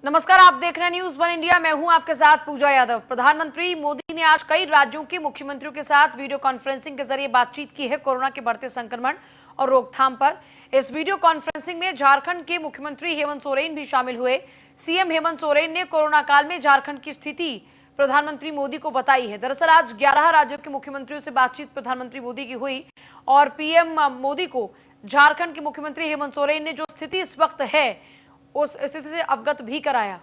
नमस्कार, आप देख रहे हैं न्यूज वन इंडिया। मैं हूं आपके साथ पूजा यादव। प्रधानमंत्री मोदी ने आज कई राज्यों के मुख्यमंत्रियों के साथ वीडियो कॉन्फ्रेंसिंग के जरिए बातचीत की है कोरोना के बढ़ते संक्रमण और रोकथाम पर। इस वीडियो कॉन्फ्रेंसिंग में झारखंड के मुख्यमंत्री हेमंत सोरेन भी शामिल हुए। सीएम हेमंत सोरेन ने कोरोना काल में झारखंड की स्थिति प्रधानमंत्री मोदी को बताई है। दरअसल आज 11 राज्यों के मुख्यमंत्रियों से बातचीत प्रधानमंत्री मोदी की हुई और पीएम मोदी को झारखंड के मुख्यमंत्री हेमंत सोरेन ने जो स्थिति इस वक्त है उस स्थिति से अवगत भी कराया।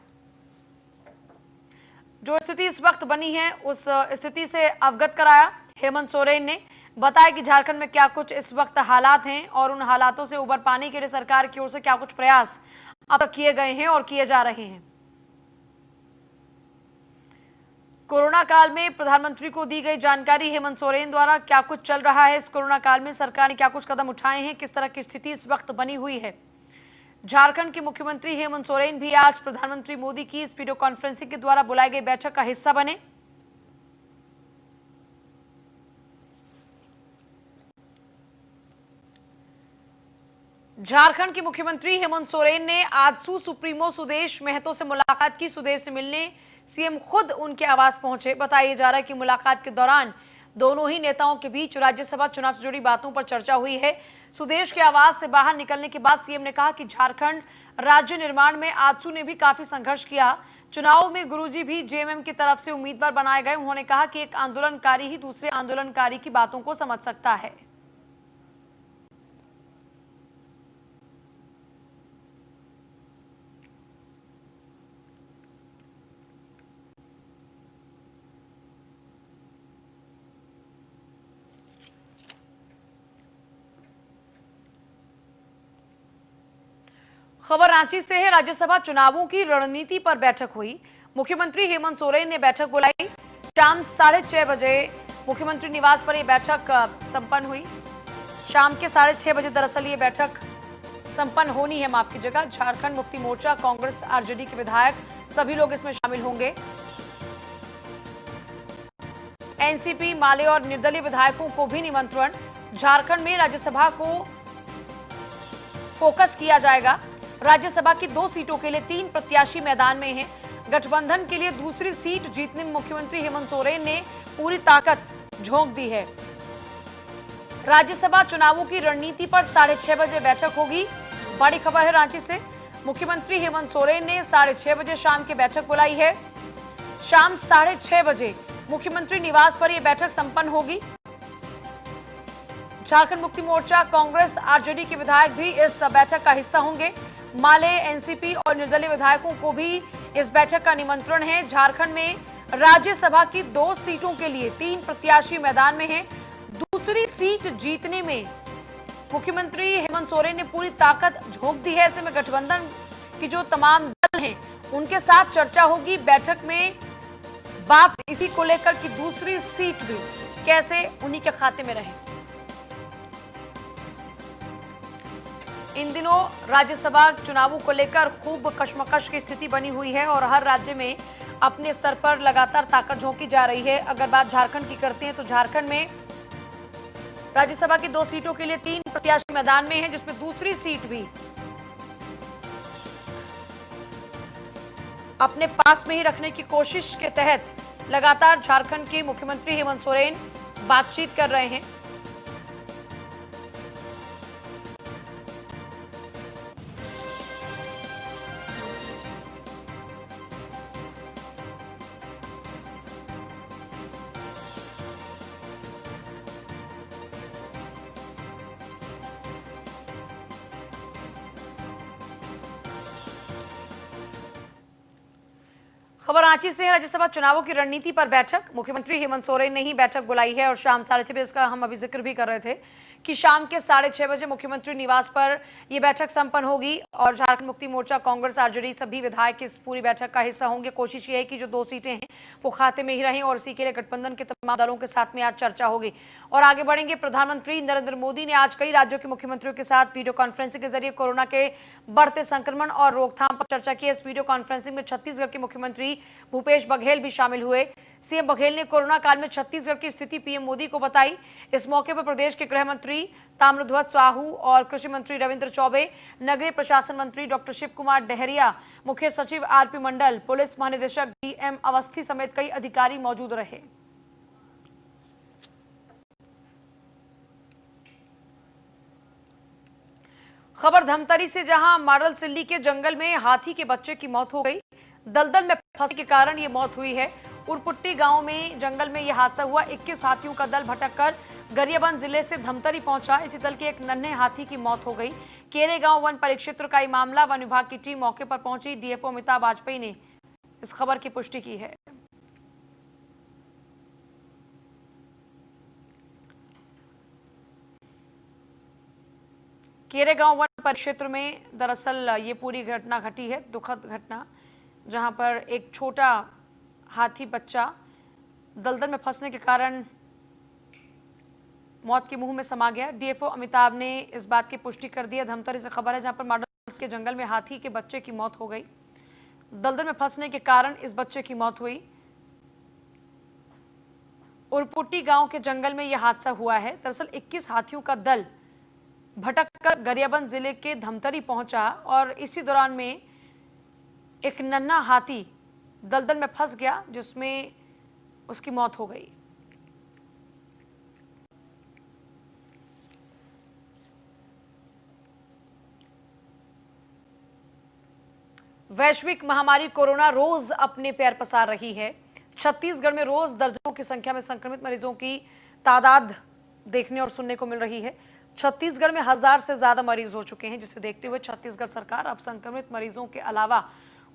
जो स्थिति इस वक्त बनी है उस स्थिति से अवगत कराया। हेमंत सोरेन ने बताया कि झारखंड में क्या कुछ इस वक्त हालात हैं और उन हालातों से उबर पाने के लिए सरकार की ओर से क्या कुछ प्रयास अब तक किए गए हैं और किए जा रहे हैं। कोरोना काल में प्रधानमंत्री को दी गई जानकारी हेमंत सोरेन द्वारा क्या कुछ चल रहा है, इस कोरोना काल में सरकार ने क्या कुछ कदम उठाए हैं, किस तरह की स्थिति इस वक्त बनी हुई है। झारखंड के मुख्यमंत्री हेमंत सोरेन भी आज प्रधानमंत्री मोदी की इस वीडियो कॉन्फ्रेंसिंग के द्वारा बुलाई गई बैठक का हिस्सा बने। झारखंड के मुख्यमंत्री हेमंत सोरेन ने आजसू सुप्रीमो सुदेश महतो से मुलाकात की। सुदेश से मिलने सीएम खुद उनके आवास पहुंचे। बताया जा रहा है कि मुलाकात के दौरान दोनों ही नेताओं के बीच राज्यसभा चुनाव से जुड़ी बातों पर चर्चा हुई है। सुदेश के आवास से बाहर निकलने के बाद सीएम ने कहा कि झारखंड राज्य निर्माण में आजसू ने भी काफी संघर्ष किया। चुनाव में गुरुजी भी जेएमएम की तरफ से उम्मीदवार बनाए गए। उन्होंने कहा कि एक आंदोलनकारी ही दूसरे आंदोलनकारी की बातों को समझ सकता है। खबर रांची से है। राज्यसभा चुनावों की रणनीति पर बैठक हुई। मुख्यमंत्री हेमंत सोरेन ने बैठक बुलाई। शाम 6:30 बजे मुख्यमंत्री निवास पर यह बैठक संपन्न हुई। शाम के 6:30 बजे दरअसल ये बैठक संपन्न होनी है, माफ कीजिएगा। झारखंड मुक्ति मोर्चा, कांग्रेस, आरजेडी के विधायक सभी लोग इसमें शामिल होंगे। एनसीपी, माले और निर्दलीय विधायकों को भी निमंत्रण। झारखंड में राज्यसभा को फोकस किया जाएगा। राज्यसभा की 2 सीटों के लिए 3 प्रत्याशी मैदान में हैं। गठबंधन के लिए दूसरी सीट जीतने में मुख्यमंत्री हेमंत सोरेन ने पूरी ताकत झोंक दी है। राज्यसभा चुनावों की रणनीति पर 6:30 बजे बैठक होगी। बड़ी खबर है रांची से। मुख्यमंत्री हेमंत सोरेन ने 6:30 बजे शाम की बैठक बुलाई है। शाम 6:30 बजे मुख्यमंत्री निवास पर यह बैठक संपन्न होगी। झारखंड मुक्ति मोर्चा, कांग्रेस, आरजेडी के विधायक भी इस बैठक का हिस्सा होंगे। माले, एनसीपी और निर्दलीय विधायकों को भी इस बैठक का निमंत्रण है। झारखंड में राज्यसभा की 2 सीटों के लिए 3 प्रत्याशी मैदान में हैं। दूसरी सीट जीतने में मुख्यमंत्री हेमंत सोरेन ने पूरी ताकत झोंक दी है। ऐसे में गठबंधन की जो तमाम दल हैं उनके साथ चर्चा होगी। बैठक में बात इसी को लेकर कि दूसरी सीट भी कैसे उन्हीं के खाते में रहे। इन दिनों राज्यसभा चुनावों को लेकर खूब कशमकश की स्थिति बनी हुई है और हर राज्य में अपने स्तर पर लगातार ताकत झोंकी जा रही है। अगर बात झारखंड की करते हैं तो झारखंड में राज्यसभा की 2 सीटों के लिए 3 प्रत्याशी मैदान में हैं, जिसमें दूसरी सीट भी अपने पास में ही रखने की कोशिश के तहत लगातार झारखंड के मुख्यमंत्री हेमंत सोरेन बातचीत कर रहे हैं। खबर रांची से है। राज्यसभा चुनावों की रणनीति पर बैठक। मुख्यमंत्री हेमंत सोरेन ने ही बैठक बुलाई है और शाम 6:30 बजे इसका हम अभी जिक्र भी कर रहे थे कि शाम के 6:30 बजे मुख्यमंत्री निवास पर यह बैठक संपन्न होगी और झारखंड मुक्ति मोर्चा, कांग्रेस, आरजेडी सभी विधायक इस पूरी बैठक का हिस्सा होंगे। कोशिश ये है कि जो 2 सीटें हैं वो खाते में ही रहें और इसी के लिए गठबंधन के तमाम दलों के साथ में आज चर्चा होगी। और आगे बढ़ेंगे। प्रधानमंत्री नरेंद्र मोदी ने आज कई राज्यों के मुख्यमंत्रियों के साथ वीडियो कॉन्फ्रेंसिंग के जरिए कोरोना के बढ़ते संक्रमण और रोकथाम पर चर्चा की। इस वीडियो कॉन्फ्रेंसिंग में छत्तीसगढ़ के मुख्यमंत्री भूपेश बघेल भी शामिल हुए। सीएम बघेल ने कोरोना काल में छत्तीसगढ़ की स्थिति पीएम मोदी को बताई। इस मौके पर प्रदेश के गृह मंत्री मंत्री ताम्रध्वज साहू और कृषि मंत्री रविंद्र चौबे, नगरीय प्रशासन मंत्री डॉक्टर शिव कुमार डहरिया, मुख्य सचिव आरपी मंडल, पुलिस महानिदेशक डीएम अवस्थी समेत कई अधिकारी मौजूद रहे। खबर धमतरी से, जहां माडल सिल्ली के जंगल में हाथी के बच्चे की मौत हो गई। दलदल में फंसने के कारण यह मौत हुई है। उरपुट्टी गांव में जंगल में यह हादसा हुआ। 21 हाथियों का दल भटककर गरियाबंद जिले से धमतरी पहुंचा। इसी दल के एक नन्हे हाथी की मौत हो गई। केरे गांव वन परिक्षेत्र का यह मामला। वन विभाग की टीम मौके पर पहुंची। डीएफओ अमिताभ वाजपेयी ने इस खबर की पुष्टि की है। केरे गांव वन परिक्षेत्र में दरअसल ये पूरी घटना घटी है, दुखद घटना, जहां पर एक छोटा हाथी बच्चा दलदल में फंसने के कारण मौत के मुंह में समा गया। डीएफओ अमिताभ ने इस बात की पुष्टि कर दी है। धमतरी से खबर है, जहां पर माडल के जंगल में हाथी के बच्चे की मौत हो गई। दलदल में फंसने के कारण इस बच्चे की मौत हुई। उरपुट्टी गांव के जंगल में यह हादसा हुआ है। दरअसल 21 हाथियों का दल भटककर गरियाबंद जिले के धमतरी पहुंचा और इसी दौरान में एक नन्हा हाथी दलदल में फंस गया, जिसमें उसकी मौत हो गई। वैश्विक महामारी कोरोना रोज अपने पैर पसार रही है। छत्तीसगढ़ में रोज दर्जनों की संख्या में संक्रमित मरीजों की तादाद देखने और सुनने को मिल रही है। छत्तीसगढ़ में 1000 से ज्यादा मरीज हो चुके हैं, जिसे देखते हुए छत्तीसगढ़ सरकार अब संक्रमित मरीजों के अलावा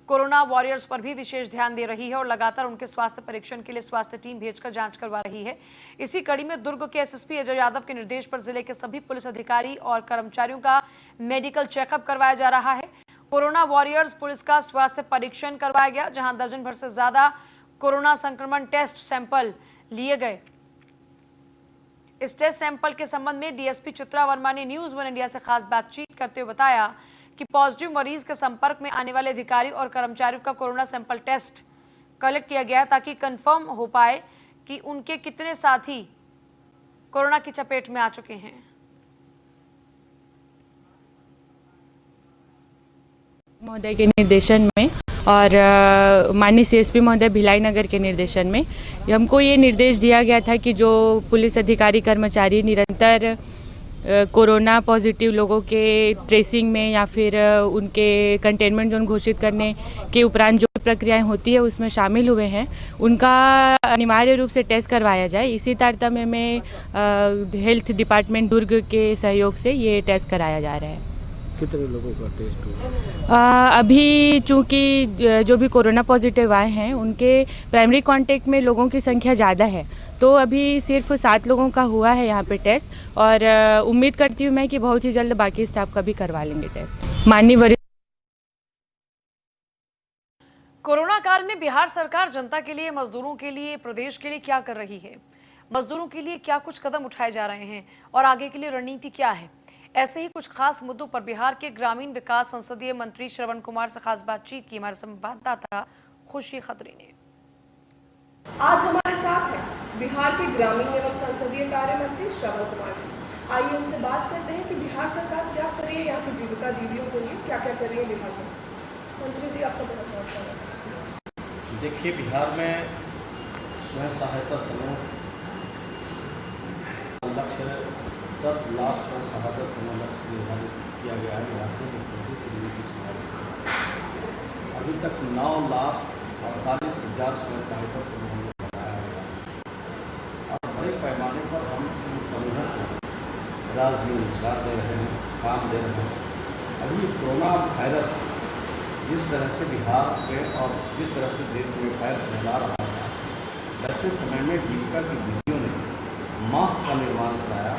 कोरोना वॉरियर्स पर भी विशेष ध्यान दे रही है और लगातार उनके स्वास्थ्य परीक्षण के लिए स्वास्थ्य टीम भेजकर जांच करवा रही है। इसी कड़ी में दुर्ग के एसएसपी अजय यादव के निर्देश पर जिले के सभी पुलिस अधिकारी और कर्मचारियों का मेडिकल चेकअप करवाया जा रहा है। कोरोना वॉरियर्स पुलिस का स्वास्थ्य परीक्षण करवाया गया, जहां दर्जन भर से ज्यादा कोरोना संक्रमण टेस्ट सैंपल लिए गए। इस टेस्ट सैंपल के संबंध में डीएसपी चित्रा वर्मा ने न्यूज वन इंडिया से खास बातचीत करते हुए बताया कि पॉजिटिव मरीज के संपर्क में आने वाले अधिकारी और कर्मचारियों का कोरोना सैंपल टेस्ट कलेक्ट किया गया है, ताकि कंफर्म हो पाए कि उनके कितने साथी कोरोना की चपेट में आ चुके हैं। महोदय के निर्देशन में और माननीय सीएसपी महोदय भिलाई नगर के निर्देशन में हमको ये निर्देश दिया गया था कि जो पुलिस अधिकारी कर्मचारी निरंतर कोरोना पॉजिटिव लोगों के ट्रेसिंग में या फिर उनके कंटेनमेंट जोन घोषित करने के उपरांत जो प्रक्रियाएं होती है उसमें शामिल हुए हैं, उनका अनिवार्य रूप से टेस्ट करवाया जाए। इसी तारतम्य में हेल्थ डिपार्टमेंट दुर्ग के सहयोग से ये टेस्ट कराया जा रहा है। कितने लोगों का टेस्ट हुआ? अभी चूँकि जो भी कोरोना पॉजिटिव आए हैं उनके प्राइमरी कांटेक्ट में लोगों की संख्या ज़्यादा है, तो अभी सिर्फ 7 लोगों का हुआ है यहाँ पे टेस्ट और उम्मीद करती हूँ मैं कि बहुत ही जल्द बाकी स्टाफ का भी करवा लेंगे टेस्ट। माननीय वरिष्ठ कोरोना काल में बिहार सरकार जनता के लिए, मजदूरों के लिए, प्रदेश के लिए क्या कर रही है? मजदूरों के लिए क्या कुछ कदम उठाए जा रहे हैं और आगे के लिए रणनीति क्या है? ऐसे ही कुछ खास मुद्दों पर बिहार के ग्रामीण विकास संसदीय मंत्री श्रवण कुमार से खास बातचीत की हमारे संवाददाता खुशी खत्री ने। आज हमारे साथ है बिहार के ग्रामीण एवं संसदीय कार्य मंत्री श्रवण कुमार जी। आइए उनसे बात करते हैं कि बिहार सरकार क्या कर रही है, यहाँ की जीविका दीदियों के लिए क्या क्या कर रही है बिहार सरकार। मंत्री जी, आपका बड़ा स्वागत है। देखिए, बिहार में स्वयं सहायता समूह लक्ष्य 10 लाख स्वयं सहायता समूह लक्ष्य निर्धारित किया गया है। अभी तक 9,48,000 स्वयं सहायता समूह बनाया गया और बड़े पैमाने पर हम इन समूहों को राज्य में रोजगार दे रहे हैं, काम दे रहे हैं। अभी कोरोना वायरस जिस तरह से बिहार में और जिस तरह से देश में पैर फैला रहा था, वैसे समय में जीविका की दीदियों ने मास्क का निर्माण कराया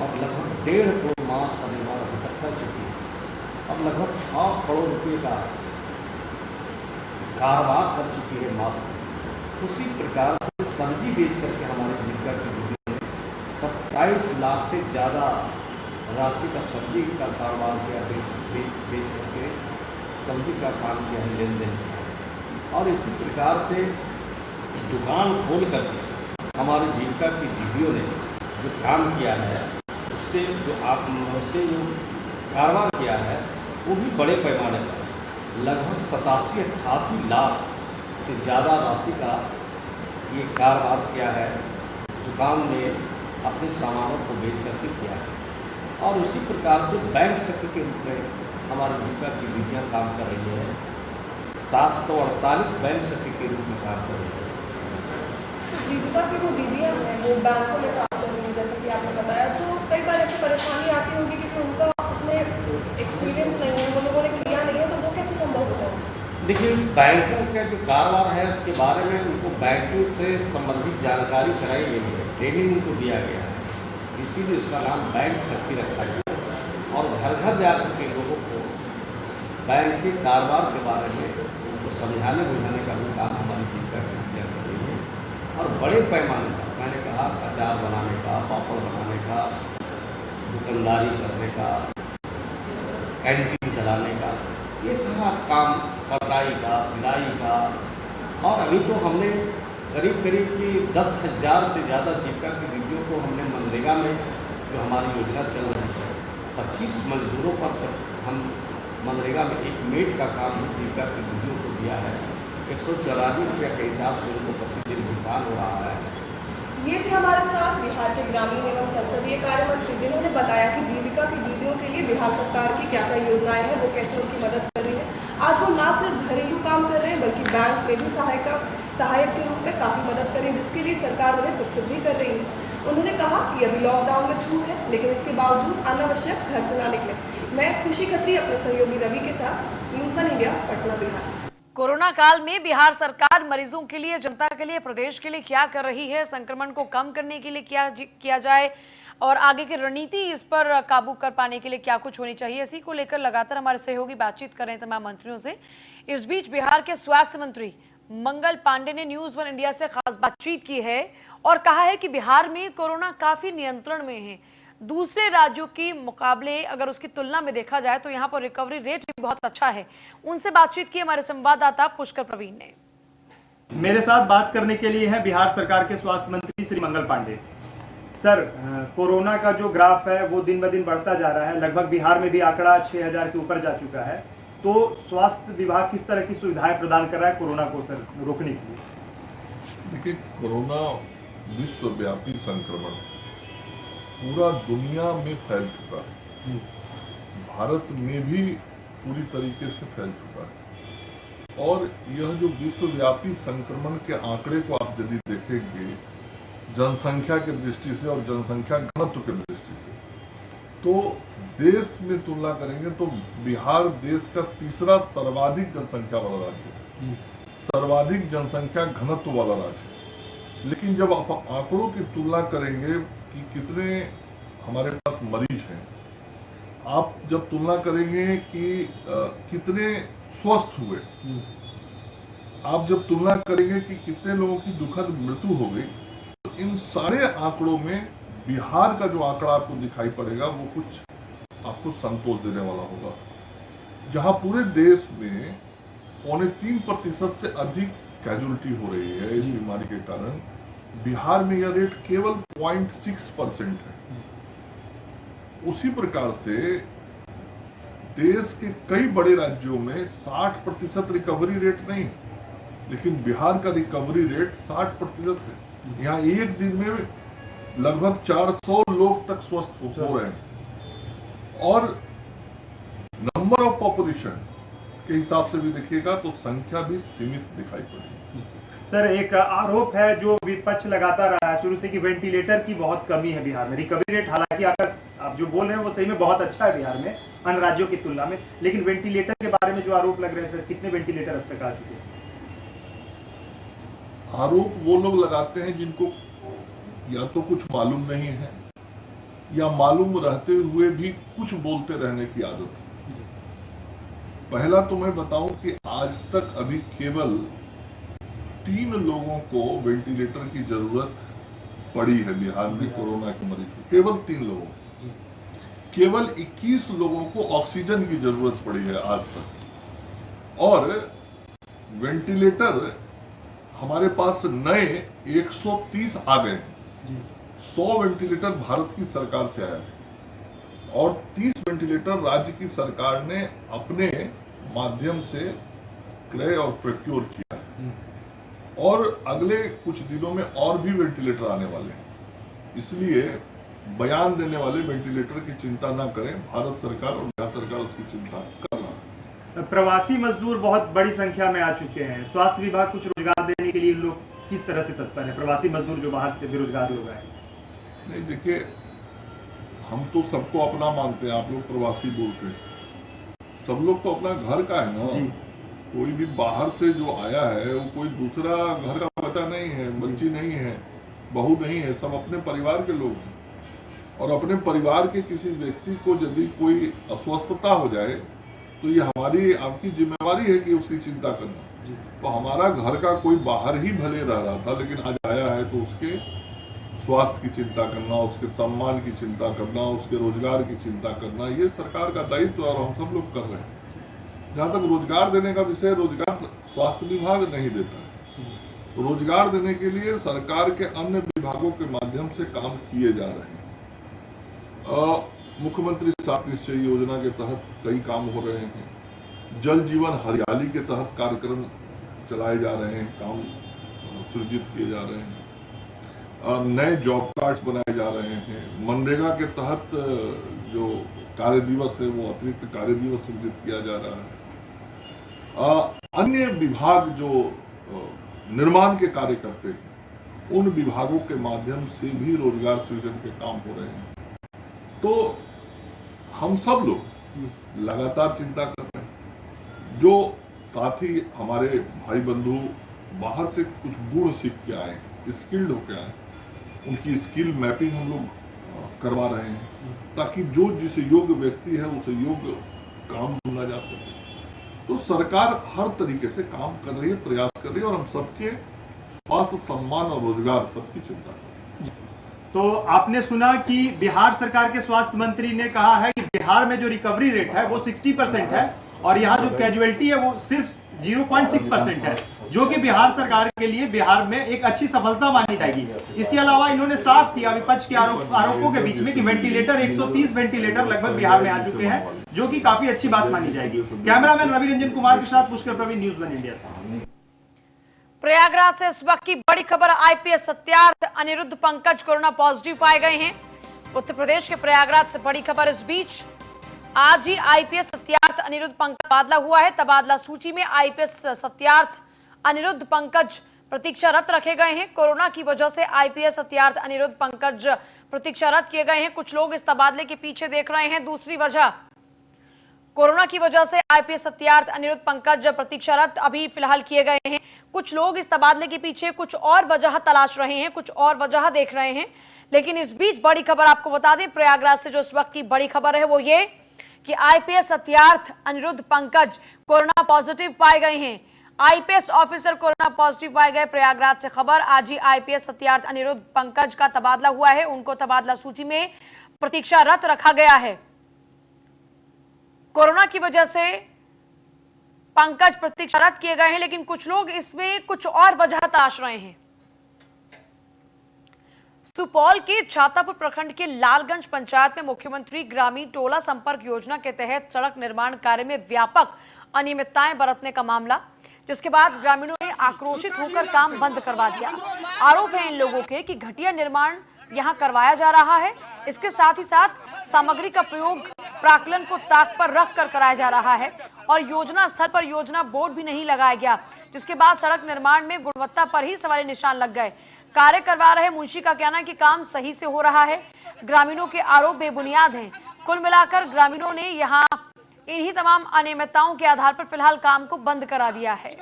और लगभग 1.5 करोड़ मास्क का निर्माण अभी तक कर चुकी है। अब लगभग 6 करोड़ रुपये का कारोबार कर चुकी है मास्क। उसी प्रकार से सब्जी बेच करके हमारे जीविका की दीदियों ने 27 लाख से ज़्यादा राशि का सब्जी का कारोबार किया, बेच करके सब्जी का काम किया है, लेन देन किया है। और इसी प्रकार से दुकान खोल करके हमारे जीविका की दीदियों ने जो काम किया है, उससे जो कारोबार किया है वो भी बड़े पैमाने पर लगभग 87-88 लाख से ज़्यादा राशि का ये कारोबार किया है, दुकान में अपने सामानों को बेच करके किया है। और उसी प्रकार से बैंक सेक्टर के रूप में हमारी जीविका की दीदियाँ काम कर रही है, 748 बैंक सेक्टर के रूप में काम कर रही है। जीविका की जो दीदियाँ हैं वो बैंकों में काम कर रही हैं, जैसे कि आपने बताया, तो कई बार ऐसी परेशानी आती होगी क्योंकि उनका उसमें एक्सपीरियंस नहीं है, वो लोगों ने किया नहीं है, तो वो कैसे संभव होता है? देखिए, बैंकों का जो कारोबार है उसके बारे में उनको बैंकिंग से संबंधित जानकारी कराई गई है, ट्रेनिंग उनको दिया गया है, इसीलिए उसका नाम बैंक शक्ति रखा गया है। और घर घर जाकर के लोगों को बैंक के कारोबार के बारे में उनको समझाने बुझाने का भी काम हमारी जीविका की दीदियाँ कर रही है। और बड़े पैमाने पर मैंने कहा अचार बनाने का, पापड़ बनाने का, दुकानदारी करने का, कैंटीन चलाने का, ये सारा काम, कटाई का, सिलाई का। और अभी तो हमने करीब की 10,000 से ज़्यादा जीविका की दीदियों को हमने मनरेगा में जो हमारी योजना चल रही है 25 मजदूरों पर तक हम मनरेगा में एक मेड का काम जीविका की दीदियों को दिया है। 144 रुपये के हिसाब से उनको प्रतिदिन भुगतान हो रहा है। ये थे हमारे साथ बिहार के ग्रामीण एवं संसदीय कार्य मंत्री, जिन्होंने बताया कि जीविका की दीदियों के लिए बिहार सरकार की क्या क्या योजनाएं हैं, वो कैसे उनकी मदद कर रही है। आज वो ना सिर्फ घरेलू काम कर रहे हैं बल्कि बैंक में भी सहायक के रूप में काफ़ी मदद कर रही है, जिसके लिए सरकार उन्हें शिक्षित भी कर रही है। उन्होंने कहा कि अभी लॉकडाउन में छूट है, लेकिन इसके बावजूद अनावश्यक घर से ना निकले। मैं खुशी खत्री अपने सहयोगी रवि के साथ, news one India, Patna, Bihar. Corona काल में बिहार सरकार मरीजों के लिए, जनता के लिए, प्रदेश के लिए क्या कर रही है, संक्रमण को कम करने के लिए क्या किया जाए और आगे की रणनीति इस पर काबू कर पाने के लिए क्या कुछ होनी चाहिए, इसी को लेकर लगातार हमारे सहयोगी बातचीत कर रहे हैं तमाम मंत्रियों से। इस बीच बिहार के स्वास्थ्य मंत्री मंगल पांडे ने न्यूज़ वन इंडिया से खास बातचीत की है और कहा है कि बिहार में कोरोना काफी नियंत्रण में है। दूसरे राज्यों के मुकाबले अगर उसकी तुलना में देखा जाए तो यहाँ पर रिकवरी रेट भी बहुत अच्छा है। उनसे बातचीत की हमारे संवाददाता पुष्कर प्रवीण ने। मेरे साथ बात करने के लिए हैं बिहार सरकार के स्वास्थ्य मंत्री श्री मंगल पांडे। सर, कोरोना का जो ग्राफ है वो दिन ब दिन बढ़ता जा रहा है, लगभग बिहार में भी आंकड़ा 6,000 के ऊपर जा चुका है। तो स्वास्थ्य विभाग किस तरह की सुविधाएं प्रदान कर रहा है कोरोना को सर रोकने के लिए? देखिए, कोरोना विश्वव्यापी संक्रमण पूरा दुनिया में फैल चुका है, भारत में भी पूरी तरीके से फैल चुका है। और यह जो विश्वव्यापी संक्रमण के आंकड़े को आप यदि देखेंगे जनसंख्या की दृष्टि से और जनसंख्या घनत्व की दृष्टि से, तो देश में तुलना करेंगे तो बिहार देश का तीसरा सर्वाधिक जनसंख्या वाला राज्य है, सर्वाधिक जनसंख्या घनत्व वाला राज्य है। लेकिन जब आप आंकड़ों की तुलना करेंगे कि कितने हमारे पास मरीज हैं, आप जब तुलना करेंगे कि कितने स्वस्थ हुए, आप जब तुलना करेंगे कि कितने लोगों की दुखद मृत्यु हो गई, तो इन सारे आंकड़ों में बिहार का जो आंकड़ा आपको दिखाई पड़ेगा वो कुछ आपको संतोष देने वाला होगा। जहां पूरे देश में 3.25% से अधिक कैजुअलिटी हो रही है इस बीमारी के कारण, बिहार में यह रेट केवल 0.6% है। उसी प्रकार से देश के कई बड़े राज्यों में 60% रिकवरी रेट नहीं, लेकिन बिहार का रिकवरी रेट 60% है। यहाँ एक दिन में लगभग 400 लोग तक स्वस्थ हो रहे हैं। और नंबर ऑफ पॉपुलेशन के हिसाब से भी देखिएगा तो संख्या भी सीमित दिखाई पड़ेगी। सर, एक आरोप है जो विपक्ष लगाता रहा है शुरू से कि वेंटिलेटर की बहुत कमी है बिहार में। रिकवरी रेट हालांकि आप जो बोल रहे हैं वो सही में बहुत अच्छा है बिहार में अन्य राज्यों की तुलना में, लेकिन वेंटिलेटर के बारे में जो आरोप लग रहे हैं सर, कितने वेंटिलेटर अब तक आ चुके हैं? आरोप वो लोग लगाते हैं जिनको या तो कुछ मालूम नहीं है या मालूम रहते हुए भी कुछ बोलते रहने की आदत है। पहला तो मैं बताऊं कि आज तक अभी केवल 3 लोगों को वेंटिलेटर की जरूरत पड़ी है बिहार में कोरोना के मरीज को, केवल 3 लोगों को। केवल 21 लोगों को ऑक्सीजन की जरूरत पड़ी है आज तक। और वेंटिलेटर हमारे पास नए 130 आ गए हैं। 100 वेंटिलेटर भारत की सरकार से आया है। और 30 वेंटिलेटर राज्य की सरकार ने अपने माध्यम से क्रय और प्रोक्योर किया और अगले कुछ दिनों में और भी वेंटिलेटर आने वाले हैं। इसलिए बयान देने वाले वेंटिलेटर की चिंता ना करें, भारत सरकार और बिहार सरकार उसकी चिंता कर रहा है। प्रवासी मजदूर बहुत बड़ी संख्या में आ चुके हैं, स्वास्थ्य विभाग कुछ रोजगार देने के लिए लोग किस तरह से तत्पर है? प्रवासी मजदूर जो बाहर से बेरोजगार लोग आए। नहीं देखिए, हम तो सबको अपना मानते हैं, आप लोग प्रवासी बोलते हैं, सब लोग तो अपना घर का है ना जी। कोई भी बाहर से जो आया है वो कोई दूसरा घर का बच्चा नहीं है, बच्ची नहीं है, बहू नहीं है, सब अपने परिवार के लोग हैं। और अपने परिवार के किसी व्यक्ति को यदि कोई अस्वस्थता हो जाए तो ये हमारी आपकी जिम्मेवारी है कि उसकी चिंता करना। तो हमारा घर का कोई बाहर ही भले रह रहा था, लेकिन आज आया है तो उसके स्वास्थ्य की चिंता करना, उसके सम्मान की चिंता करना, उसके रोजगार की चिंता करना, ये सरकार का दायित्व और हम सब लोग कर रहे हैं। जहाँ तक रोजगार देने का विषय, रोजगार स्वास्थ्य विभाग नहीं देता है। रोजगार देने के लिए सरकार के अन्य विभागों के माध्यम से काम किए जा रहे हैं। मुख्यमंत्री 7 निश्चय योजना के तहत कई काम हो रहे हैं। जल जीवन हरियाली के तहत कार्यक्रम चलाए जा रहे हैं, काम सृजित किए जा रहे हैं। नए जॉब कार्ड्स बनाए जा रहे हैं। मनरेगा के तहत जो कार्य दिवस है वो अतिरिक्त कार्य दिवस सृजित किया जा रहा है। अन्य विभाग जो निर्माण के कार्य करते हैं उन विभागों के माध्यम से भी रोजगार सृजन के काम हो रहे हैं। तो हम सब लोग लगातार चिंता कर रहे हैं। जो साथी हमारे भाई बंधु बाहर से कुछ गुण सीख के आए, स्किल्ड होके आए, उनकी स्किल मैपिंग हम लोग करवा रहे हैं ताकि जो जिस योग्य व्यक्ति है उसे योग्य काम ढूंढा जा सके। तो सरकार हर तरीके से काम कर रही है, प्रयास कर रही है और हम सबके स्वास्थ्य, सम्मान और रोजगार सबकी चिंता कर रही है। तो आपने सुना कि बिहार सरकार के स्वास्थ्य मंत्री ने कहा है कि बिहार में जो रिकवरी रेट है वो 60% है और यहाँ जो कैजुअलिटी है वो सिर्फ 0.6% है, जो कि बिहार सरकार के लिए बिहार में एक अच्छी सफलता मानी जाएगी। इसके अलावा इन्होंने साफ किया विपक्ष के आरोपों के बीच में कि वेंटिलेटर 130 वेंटिलेटर लगभग बिहार में आ चुके हैं, जो कि काफी अच्छी बात मानी जाएगी। कैमरामैन रवि रंजन कुमार के साथ पुष्कर प्रवीण, न्यूज़ 1 इंडिया से। प्रयागराज से इस वक्त की बड़ी खबर, IPS Satyarth Anirudh Pankaj corona positive पाए गए हैं। उत्तर प्रदेश के प्रयागराज से बड़ी खबर। इस बीच आज ही आईपीएस सत्यार्थ अनिरुद्ध पंकज तबादला हुआ है। तबादला सूची में आईपीएस सत्यार्थ अनिरुद्ध पंकज प्रतीक्षारत रखे गए हैं। कोरोना की वजह से आईपीएस सत्यार्थ अनिरुद्ध पंकज प्रतीक्षारत किए गए हैं। कुछ लोग इस तबादले के पीछे देख रहे हैं दूसरी वजह। कोरोना की वजह से आईपीएस सत्यार्थ अनिरुद्ध पंकज प्रतीक्षारत अभी फिलहाल किए गए हैं। कुछ लोग इस तबादले के पीछे कुछ और वजह तलाश रहे हैं, कुछ और वजह देख रहे हैं। लेकिन इस बीच बड़ी खबर आपको बता दें, प्रयागराज से जो इस वक्त की बड़ी खबर है वो ये कि IPS Satyarth Anirudh Pankaj corona positive पाए गए हैं। आईपीएस ऑफिसर कोरोना पॉजिटिव पाए गए। प्रयागराज से खबर, आज ही आईपीएस सत्यार्थ अनिरुद्ध पंकज का तबादला हुआ है। उनको तबादला सूची में प्रतीक्षारत रखा गया है। कोरोना की वजह से पंकज प्रतीक्षारत किए गए हैं, लेकिन कुछ लोग इसमें कुछ और वजह तलाश रहे हैं। सुपौल के छातापुर प्रखंड के लालगंज पंचायत में मुख्यमंत्री ग्रामीण टोला संपर्क योजना के तहत सड़क निर्माण कार्य में व्यापक अनियमितताएं बरतने का मामला, जिसके बाद ग्रामीणों ने आक्रोशित होकर काम बंद करवा दिया। आरोप है इन लोगों के कि घटिया निर्माण यहां करवाया जा रहा है। इसके साथ ही साथ सामग्री का प्रयोग प्राक्कलन को ताक पर रख कर कराया जा रहा है और योजना स्थल पर योजना बोर्ड भी नहीं लगाया गया, जिसके बाद सड़क निर्माण में गुणवत्ता पर ही सवाल निशान लग गए। कार्य करवा रहे मुंशी का कहना है कि काम सही से हो रहा है। ग्रामीणों के आरोप बेबुनियाद हैं। कुल मिलाकर ग्रामीणों ने यहां इन्हीं तमाम अनियमितताओं के आधार पर फिलहाल काम को बंद करा दिया है।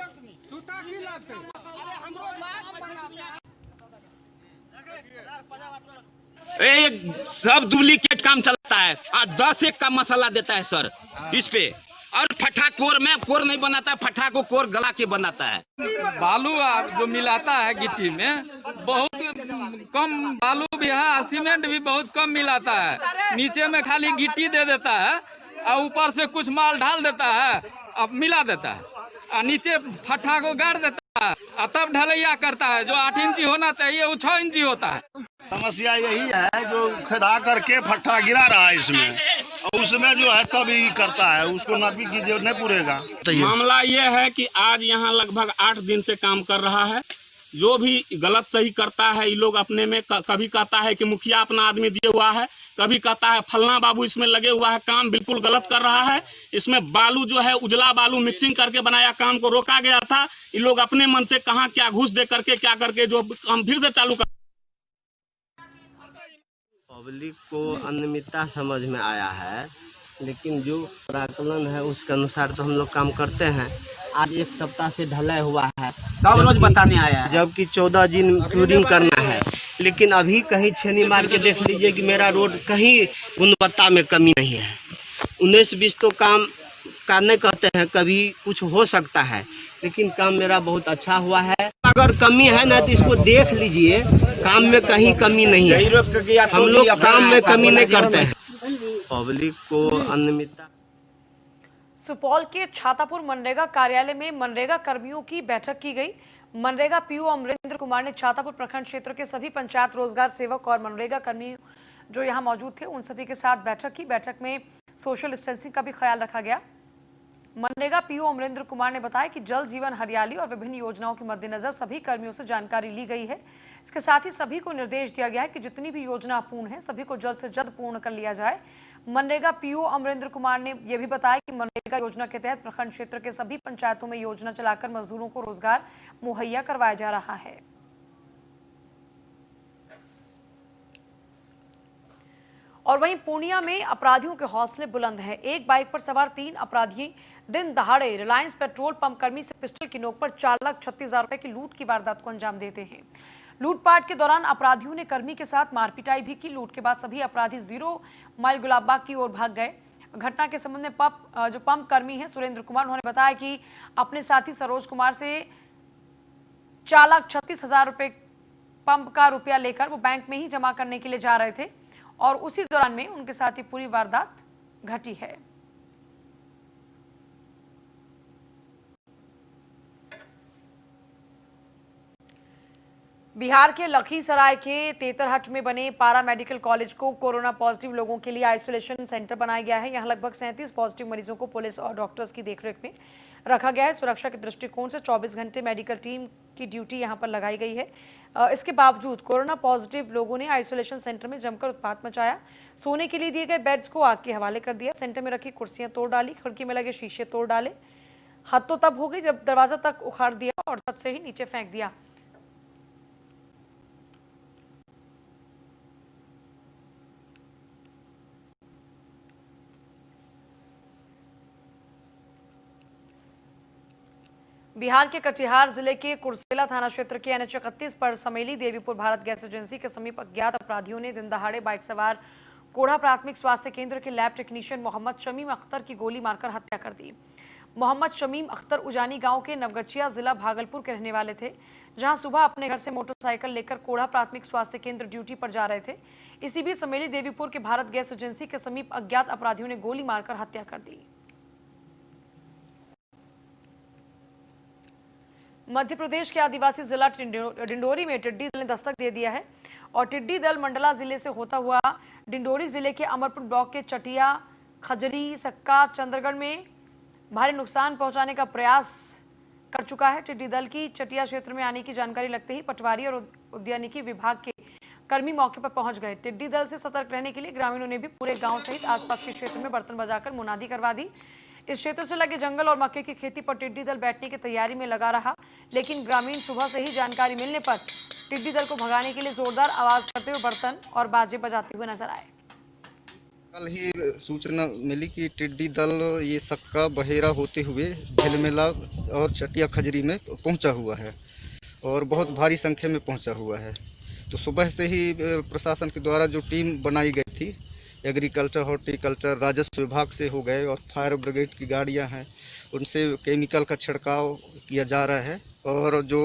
सब डुप्लीकेट काम चलता है और 10 एक का मसाला देता है सर इस पे, और फटा कोर में कोर नहीं बनाता है, फटा को कोर गला के बनाता है। बालू जो मिलाता है गिट्टी में बहुत कम बालू भी है, सीमेंट भी बहुत कम मिलाता है। नीचे में खाली गिट्टी दे देता है और ऊपर से कुछ माल ढाल देता है, अब मिला देता है और नीचे फटा को गाड़ देता है और तब ढलैया करता है। जो 8 इंची होना चाहिए वो 6 इंची होता है। समस्या यही है जो खड़ा करके फट्टा गिरा रहा है इसमें, और उसमें जो है कभी करता है उसको नकदी की जरूरत नहीं पूरेगा। मामला ये है कि आज यहाँ लगभग 8 दिन से काम कर रहा है। जो भी गलत सही करता है ये लोग अपने में कभी कहता है कि मुखिया अपना आदमी दिया हुआ है, कभी कहता है फलना बाबू इसमें लगे हुआ है, काम बिल्कुल गलत कर रहा है। इसमें बालू जो है उजला बालू मिक्सिंग करके बनाया काम को रोका गया था। ये लोग अपने मन से कहाँ क्या घूस दे करके क्या करके जो काम फिर से चालू कर। पब्लिक को अनियमितता समझ में आया है, लेकिन जो प्राकलन है उसके अनुसार तो हम लोग काम करते हैं। आज 1 सप्ताह से ढलाई हुआ है, सब रोज बताने आया है, जबकि 14 दिन क्यूरिंग करना है। लेकिन अभी कहीं छेनी मार के देख लीजिए कि मेरा रोड कहीं गुणवत्ता में कमी नहीं है। 19-20 तो काम करने कहते हैं, कभी कुछ हो सकता है, लेकिन काम मेरा बहुत अच्छा हुआ है। अगर कमी है ना तो इसको देख लीजिए, काम में कहीं कमी नहीं है। हम लोग काम में कमी नहीं करते हैं। पब्लिक को अनियमितता। सुपौल के छातापुर मनरेगा कार्यालय में मनरेगा कर्मियों की बैठक की गई। मनरेगा पीओ अमरेंद्र कुमार ने छातापुर प्रखंड क्षेत्र के सभी पंचायत रोजगार सेवक और मनरेगा कर्मी जो यहां मौजूद थे उन सभी के साथ बैठक की। बैठक में सोशल डिस्टेंसिंग का भी ख्याल रखा गया। मनरेगा पीओ अमरेंद्र कुमार ने बताया कि जल जीवन हरियाली और विभिन्न योजनाओं के मद्देनजर सभी कर्मियों से जानकारी ली गई है। इसके साथ ही सभी को निर्देश दिया गया है कि जितनी भी योजना पूर्ण है सभी को जल्द से जल्द पूर्ण कर लिया जाए। मनरेगा पीओ अमरेंद्र कुमार ने यह भी बताया कि मनरेगा योजना के तहत प्रखंड क्षेत्र के सभी पंचायतों में योजना चलाकर मजदूरों को रोजगार मुहैया करवाया जा रहा है। और वहीं पूर्णिया में अपराधियों के हौसले बुलंद हैं। एक बाइक पर सवार 3 अपराधी दिन दहाड़े रिलायंस पेट्रोल पंप कर्मी से पिस्टल की नोक पर 4,36,000 रुपए की लूट की वारदात को अंजाम देते हैं। लूटपाट के दौरान अपराधियों ने कर्मी के साथ मारपिटाई भी की। लूट के बाद सभी अपराधी 0 माइल गुलाबबाग की ओर भाग गए। घटना के संबंध में जो पंप कर्मी हैं सुरेंद्र कुमार, उन्होंने बताया कि अपने साथी सरोज कुमार से 4,36,000 रुपए पंप का रुपया लेकर वो बैंक में ही जमा करने के लिए जा रहे थे और उसी दौरान में उनके साथ ही पूरी वारदात घटी है। बिहार के लखीसराय के तेतरहट में बने पारा मेडिकल कॉलेज को कोरोना पॉजिटिव लोगों के लिए आइसोलेशन सेंटर बनाया गया है। यहां लगभग 37 पॉजिटिव मरीजों को पुलिस और डॉक्टर्स की देखरेख में रखा गया है। सुरक्षा के दृष्टिकोण से 24 घंटे मेडिकल टीम की ड्यूटी यहां पर लगाई गई है। इसके बावजूद कोरोना पॉजिटिव लोगों ने आइसोलेशन सेंटर में जमकर उत्पात मचाया। सोने के लिए दिए गए बेड्स को आग के हवाले कर दिया। सेंटर में रखी कुर्सियां तोड़ डाली, खिड़की में लगे शीशे तोड़ डाले। हद तो तब हो गई जब दरवाजा तक उखाड़ दिया और छत से ही नीचे फेंक दिया। बिहार के कटिहार जिले के कुर्सेला थाना क्षेत्र के NH 31 पर समेली देवीपुर भारत गैस एजेंसी के समीप अज्ञात अपराधियों ने दिन दहाड़े बाइक सवार कोढ़ा प्राथमिक स्वास्थ्य केंद्र के लैब टेक्नीशियन मोहम्मद शमीम अख्तर की गोली मारकर हत्या कर दी। मोहम्मद शमीम अख्तर उजानी गांव के नवगछिया जिला भागलपुर के रहने वाले थे, जहां सुबह अपने घर से मोटरसाइकिल लेकर कोढ़ा प्राथमिक स्वास्थ्य केंद्र ड्यूटी पर जा रहे थे। इसी बीच समेली देवीपुर के भारत गैस एजेंसी के समीप अज्ञात अपराधियों ने गोली मारकर हत्या कर दी। मध्य प्रदेश के आदिवासी जिला डिंडोरी में टिड्डी दल ने दस्तक दे दिया है और टिड्डी दल मंडला जिले से होता हुआ डिंडोरी जिले के अमरपुर ब्लॉक के चटिया, खजरी, सक्का, चंद्रगढ़ में भारी नुकसान पहुंचाने का प्रयास कर चुका है। टिड्डी दल की चटिया क्षेत्र में आने की जानकारी लगते ही पटवारी और उद्यानिकी विभाग के कर्मी मौके पर पहुंच गए। टिड्डी दल से सतर्क रहने के लिए ग्रामीणों ने भी पूरे गांव सहित आसपास के क्षेत्र में बर्तन बजाकर मुनादी करवा दी। इस क्षेत्र से लगे जंगल और मक्के की खेती पर टिड्डी दल बैठने की तैयारी में लगा रहा, लेकिन ग्रामीण सुबह से ही जानकारी मिलने पर टिड्डी दल को भगाने के लिए जोरदार आवाज करते हुए बर्तन और बाजे बजाते हुए नजर आए। कल ही सूचना मिली कि टिड्डी दल ये सक्का बहेरा होते हुए झिलमिला और चटिया खजरी में पहुंचा हुआ है और बहुत भारी संख्या में पहुंचा हुआ है। तो सुबह से ही प्रशासन के द्वारा जो टीम बनाई गई थी, एग्रीकल्चर, हॉर्टिकल्चर, राजस्व विभाग से हो गए और फायर ब्रिगेड की गाड़ियां हैं, उनसे केमिकल का छिड़काव किया जा रहा है और जो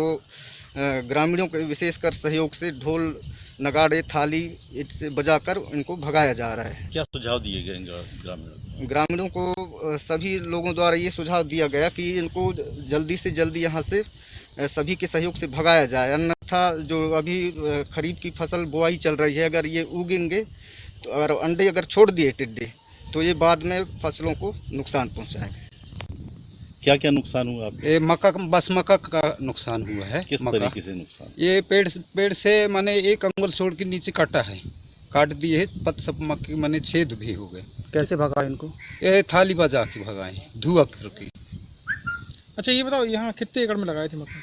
ग्रामीणों के विशेषकर सहयोग से ढोल, नगाड़े, थाली इससे बजाकर इनको भगाया जा रहा है। क्या सुझाव दिए गए ग्रामीणों को? सभी लोगों द्वारा ये सुझाव दिया गया कि इनको जल्दी से जल्दी यहाँ से सभी के सहयोग से भगाया जाए, अन्यथा जो अभी खरीफ की फसल बुआई चल रही है, अगर ये उगेंगे तो अगर अंडे अगर छोड़ दिए टिड्डे तो ये बाद में फसलों को नुकसान पहुंचाएगा। क्या क्या नुकसान हुआ आपके? ये मक्का का नुकसान हुआ है। किस तरीके से नुकसान? ये पेड़ से मैंने 1 अंगुल छोड़ के नीचे काटा है, काट दिए है, पत सब मक्के मैंने छेद भी हो गए। कैसे भगा इनको? ये थाली बजा के भगाए, धुआं करके। अच्छा ये बताओ, यहाँ कितने एकड़ में लगाए थे मक्का?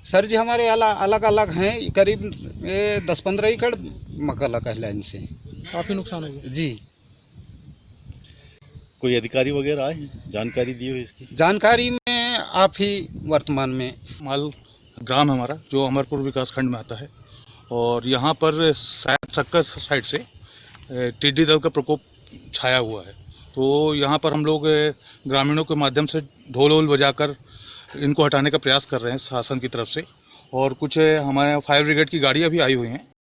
सर जी हमारे अलग अलग हैं, करीब 10-15 एकड़ मक्का लगा है लाइन से। काफी नुकसान हो गया जी। कोई अधिकारी वगैरह आए, जानकारी दी हो इसकी? जानकारी में आप ही वर्तमान में माल ग्राम हमारा जो अमरपुर विकास खंड में आता है, और यहाँ पर शायद सक्कर साइड से टिड्डी दल का प्रकोप छाया हुआ है। तो यहाँ पर हम लोग ग्रामीणों के माध्यम से ढोल वोल बजाकर इनको हटाने का प्रयास कर रहे हैं शासन की तरफ से, और कुछ हमारे फायर ब्रिगेड की गाड़ियाँ भी आई हुई हैं।